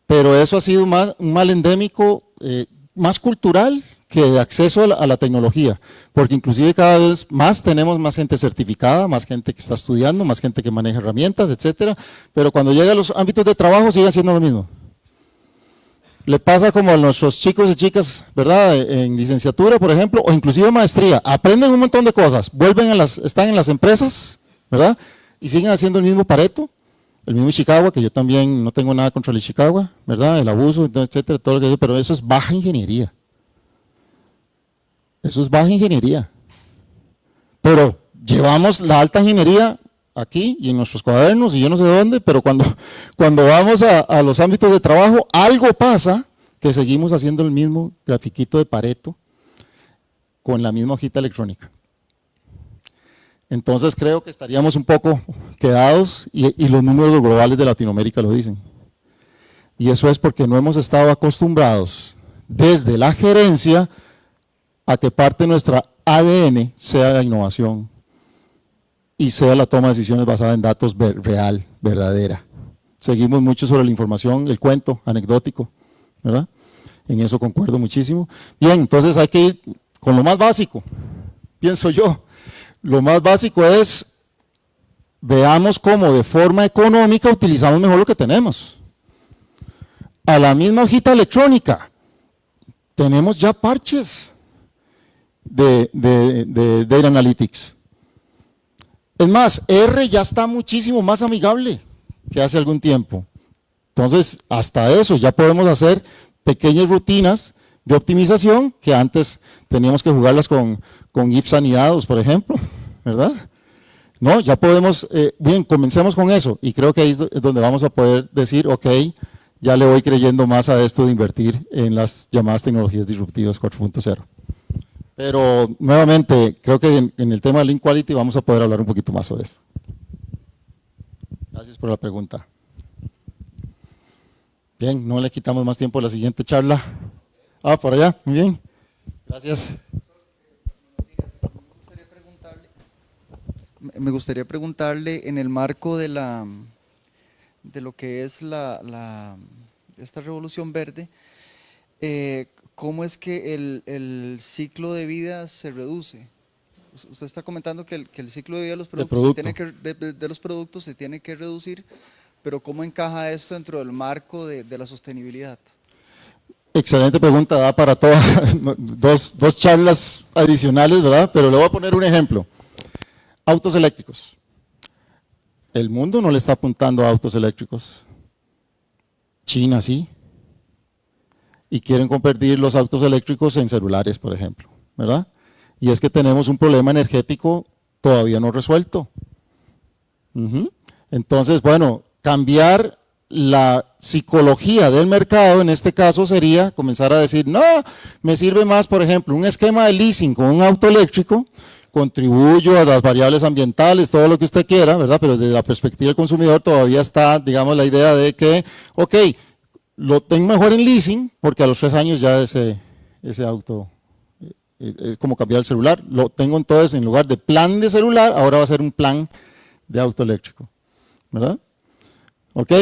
Pero eso ha sido un mal endémico más cultural que de acceso a la tecnología, porque inclusive cada vez más tenemos más gente certificada, más gente que está estudiando, más gente que maneja herramientas, etcétera, pero cuando llega a los ámbitos de trabajo siguen siendo lo mismo. Le pasa como a nuestros chicos y chicas, ¿verdad? En licenciatura, por ejemplo, o inclusive maestría, aprenden un montón de cosas, están en las empresas, ¿verdad? Y siguen haciendo el mismo Pareto, el mismo Chicago, que yo también no tengo nada contra el Chicago, ¿verdad? El abuso, etcétera, todo lo que pero eso es baja ingeniería. Eso es baja ingeniería. Pero llevamos la alta ingeniería aquí y en nuestros cuadernos y yo no sé dónde, pero cuando vamos a los ámbitos de trabajo, algo pasa que seguimos haciendo el mismo grafiquito de Pareto con la misma hojita electrónica. Entonces creo que estaríamos un poco quedados y los números globales de Latinoamérica lo dicen. Y eso es porque no hemos estado acostumbrados desde la gerencia a que parte de nuestra ADN sea la innovación y sea la toma de decisiones basada en datos real, verdadera. Seguimos mucho sobre la información, el cuento anecdótico, ¿verdad? En eso concuerdo muchísimo. Bien, entonces hay que ir con lo más básico, pienso yo. Lo más básico es, veamos cómo de forma económica utilizamos mejor lo que tenemos. A la misma hojita electrónica, tenemos ya parches de Data Analytics. Es más, R ya está muchísimo más amigable que hace algún tiempo. Entonces, hasta eso ya podemos hacer pequeñas rutinas de optimización que antes teníamos que jugarlas con ifs anidados, por ejemplo, ¿verdad? No, ya podemos, bien, comencemos con eso y creo que ahí es donde vamos a poder decir, ok, ya le voy creyendo más a esto de invertir en las llamadas tecnologías disruptivas 4.0. Pero nuevamente, creo que en el tema de Link Quality vamos a poder hablar un poquito más sobre eso. Gracias por la pregunta. Bien, no le quitamos más tiempo a la siguiente charla. Por allá, muy bien. Gracias. Me gustaría preguntarle en el marco de de lo que es esta revolución verde, ¿cómo es que el ciclo de vida se reduce? Usted está comentando que el ciclo de vida de los productos se tiene que reducir, pero ¿cómo encaja esto dentro del marco de la sostenibilidad? Excelente pregunta, da para todas dos charlas adicionales, ¿verdad? Pero le voy a poner un ejemplo. Autos eléctricos. El mundo no le está apuntando a autos eléctricos. China sí. Y quieren convertir los autos eléctricos en celulares, por ejemplo, ¿verdad? Y es que tenemos un problema energético todavía no resuelto. Entonces, bueno, cambiar la psicología del mercado, en este caso sería comenzar a decir, no, me sirve más, por ejemplo, un esquema de leasing con un auto eléctrico, contribuyo a las variables ambientales, todo lo que usted quiera, ¿verdad? Pero desde la perspectiva del consumidor todavía está, digamos, la idea de que, ok, lo tengo mejor en leasing, porque a los 3 años ya ese auto es como cambiar el celular. Lo tengo entonces en lugar de plan de celular, ahora va a ser un plan de auto eléctrico, ¿verdad? Ok,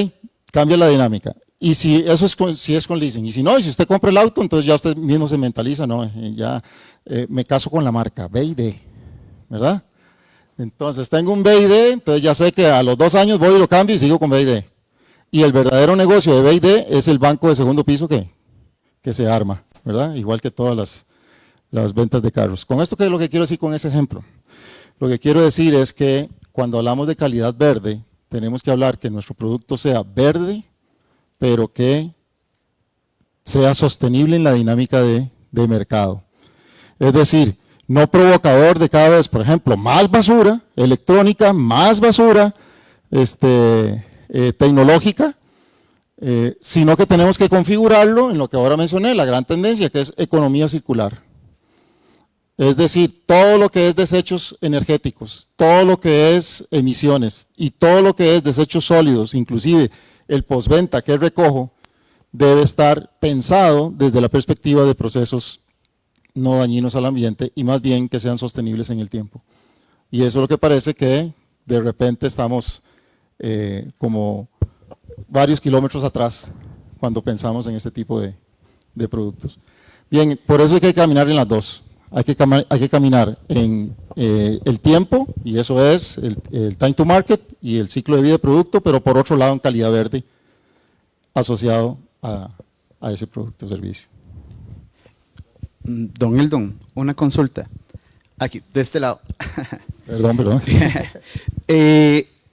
cambia la dinámica. Y si eso es con leasing, y si no, y si usted compra el auto, entonces ya usted mismo se mentaliza, no, ya me caso con la marca BYD, ¿verdad? Entonces tengo un BYD, entonces ya sé que a los 2 años voy y lo cambio y sigo con BYD. Y el verdadero negocio de BYD es el banco de segundo piso que se arma, ¿verdad? Igual que todas las ventas de carros. Con esto, ¿qué es lo que quiero decir con ese ejemplo? Lo que quiero decir es que cuando hablamos de calidad verde, tenemos que hablar que nuestro producto sea verde, pero que sea sostenible en la dinámica de mercado. Es decir, no provocador de cada vez, por ejemplo, más basura electrónica, más basura tecnológica, sino que tenemos que configurarlo en lo que ahora mencioné, la gran tendencia, que es economía circular. Es decir, todo lo que es desechos energéticos, todo lo que es emisiones y todo lo que es desechos sólidos, inclusive el postventa que recojo, debe estar pensado desde la perspectiva de procesos no dañinos al ambiente y más bien que sean sostenibles en el tiempo. Y eso es lo que parece que de repente estamos como varios kilómetros atrás cuando pensamos en este tipo de productos. Bien, por eso hay que caminar en las dos. Hay que caminar en el tiempo, y eso es el time to market y el ciclo de vida de producto, pero por otro lado en calidad verde asociado a ese producto o servicio. Don Eldon, una consulta. Aquí, de este lado. Perdón.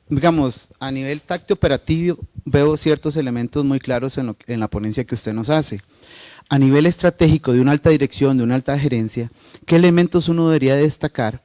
Digamos, a nivel táctil operativo, veo ciertos elementos muy claros en la ponencia que usted nos hace. A nivel estratégico de una alta dirección, de una alta gerencia, ¿qué elementos uno debería destacar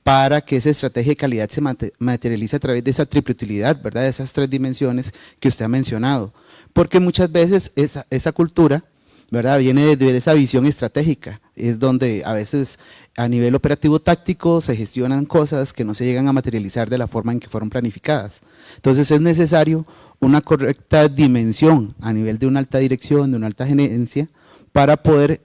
para que esa estrategia de calidad se materialice a través de esa triple utilidad, ¿verdad? De esas 3 dimensiones que usted ha mencionado? Porque muchas veces esa cultura, ¿verdad?, viene de esa visión estratégica, es donde a veces a nivel operativo táctico se gestionan cosas que no se llegan a materializar de la forma en que fueron planificadas. Entonces es necesario una correcta dimensión a nivel de una alta dirección, de una alta gerencia, para poder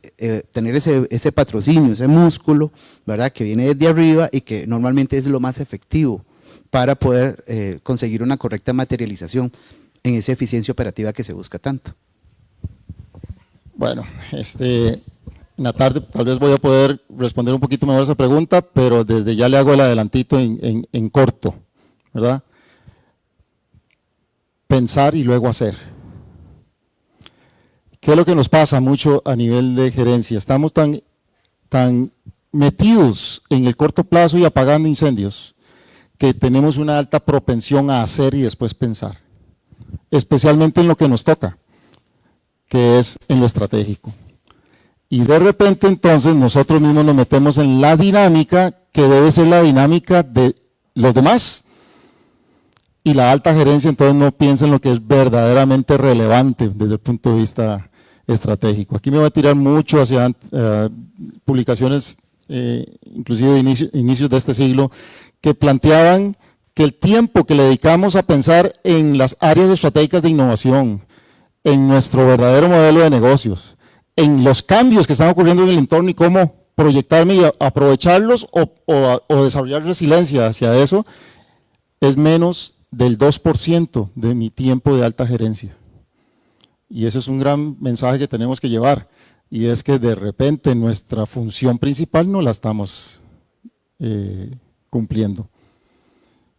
tener ese patrocinio, ese músculo, ¿verdad?, que viene desde arriba y que normalmente es lo más efectivo para poder conseguir una correcta materialización en esa eficiencia operativa que se busca tanto. Bueno, en la tarde tal vez voy a poder responder un poquito mejor a esa pregunta, pero desde ya le hago el adelantito en corto, ¿verdad? Pensar y luego hacer. ¿Qué es lo que nos pasa mucho a nivel de gerencia? Estamos tan metidos en el corto plazo y apagando incendios que tenemos una alta propensión a hacer y después pensar, especialmente en lo que nos toca, que es en lo estratégico. Y de repente entonces nosotros mismos nos metemos en la dinámica que debe ser la dinámica de los demás. Y la alta gerencia entonces no piensa en lo que es verdaderamente relevante desde el punto de vista estratégico. Aquí me voy a tirar mucho hacia publicaciones, inclusive de inicios de este siglo, que planteaban que el tiempo que le dedicamos a pensar en las áreas estratégicas de innovación, en nuestro verdadero modelo de negocios, en los cambios que están ocurriendo en el entorno y cómo proyectarme y aprovecharlos o desarrollar resiliencia hacia eso, es menos del 2% de mi tiempo de alta gerencia. Y eso es un gran mensaje que tenemos que llevar, y es que de repente nuestra función principal no la estamos cumpliendo.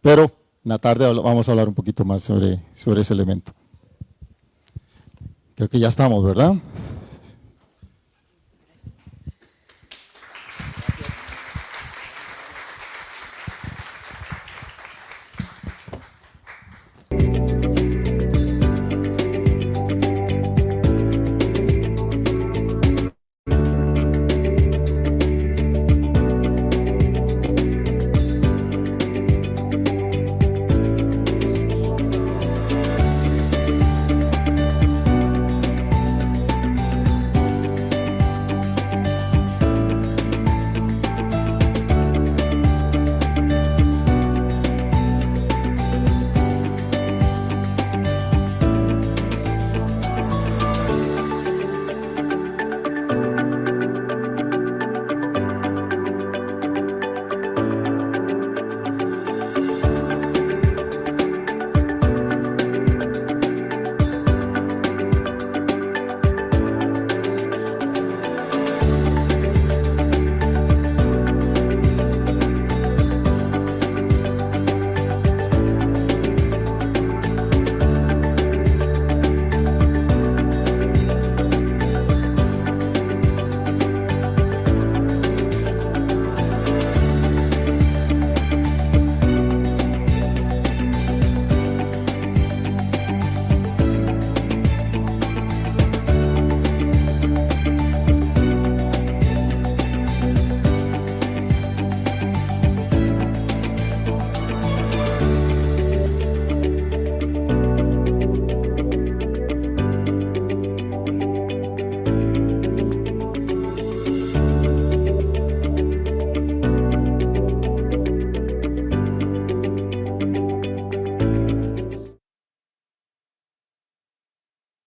Pero en la tarde vamos a hablar un poquito más sobre ese elemento. Creo que ya estamos, ¿verdad?